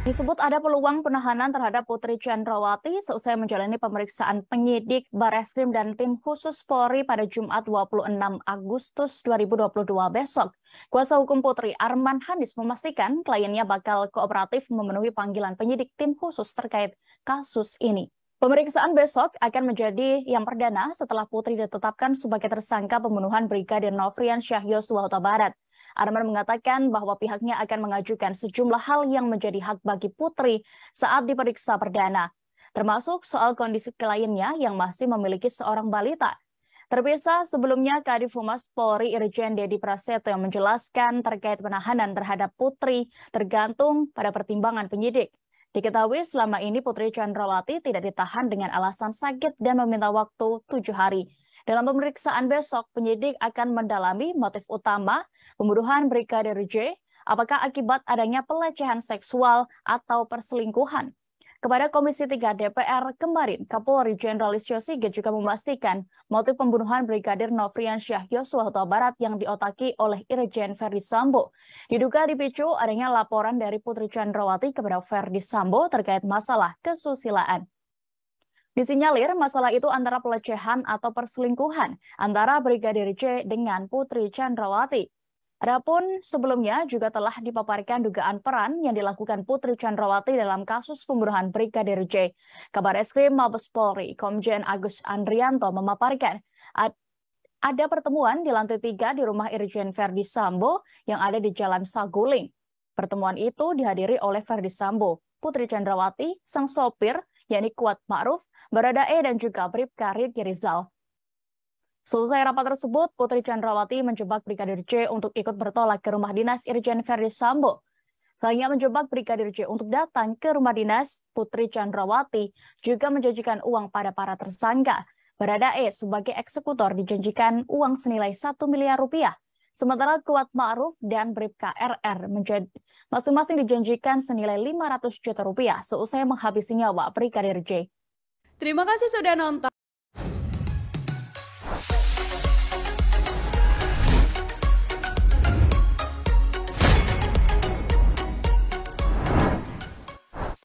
Disebut ada peluang penahanan terhadap Putri Chandrawati seusai menjalani pemeriksaan penyidik Bareskrim dan tim khusus Polri pada Jumat 26 Agustus 2022 besok. Kuasa hukum Putri Arman Hanis memastikan kliennya bakal kooperatif memenuhi panggilan penyidik tim khusus terkait kasus ini. Pemeriksaan besok akan menjadi yang perdana setelah Putri ditetapkan sebagai tersangka pembunuhan Brigadir Nofrian Syah Yosua Huta Barat. Arman mengatakan bahwa pihaknya akan mengajukan sejumlah hal yang menjadi hak bagi Putri saat diperiksa perdana, termasuk soal kondisi kliennya yang masih memiliki seorang balita. Terpisah sebelumnya, Kadif Humas Polri Irjen Dedi Prasetyo menjelaskan terkait penahanan terhadap Putri tergantung pada pertimbangan penyidik. Diketahui selama ini Putri Chandrawati tidak ditahan dengan alasan sakit dan meminta waktu 7 hari. Dalam pemeriksaan besok, penyidik akan mendalami motif utama pembunuhan Brigadir J, apakah akibat adanya pelecehan seksual atau perselingkuhan. Kepada Komisi 3 DPR kemarin, Kapolri Jenderal Listio Sigit juga memastikan motif pembunuhan Brigadir Nofrian Syah Yosua Huta Barat yang diotaki oleh Irjen Verdi Sambo. Diduga dipicu adanya laporan dari Putri Chandrawati kepada Verdi Sambo terkait masalah kesusilaan. Disinyalir masalah itu antara pelecehan atau perselingkuhan antara Brigadir J dengan Putri Chandrawati. Adapun sebelumnya juga telah dipaparkan dugaan peran yang dilakukan Putri Chandrawati dalam kasus pembunuhan Brigadir J. Kabareskrim Mabes Polri, Komjen Agus Andrianto memaparkan ada pertemuan di lantai 3 di rumah Irjen Verdi Sambo yang ada di Jalan Saguling. Pertemuan itu dihadiri oleh Verdi Sambo, Putri Chandrawati, sang sopir, yakni Kuat Ma'ruf, Baradae dan juga Bribka Riki Rizal. Selesai rapat tersebut, Putri Chandrawati menjebak Brigadir J untuk ikut bertolak ke rumah dinas Irjen Verdi Sambo. Selain menjebak Brigadir J untuk datang ke rumah dinas, Putri Chandrawati juga menjanjikan uang pada para tersangka. Baradae sebagai eksekutor dijanjikan uang senilai 1 miliar rupiah. Sementara Kuat Ma'ruf dan Bribka RR masing-masing dijanjikan senilai 500 juta rupiah seusai menghabisi nyawa Brigadir J. Terima kasih sudah nonton.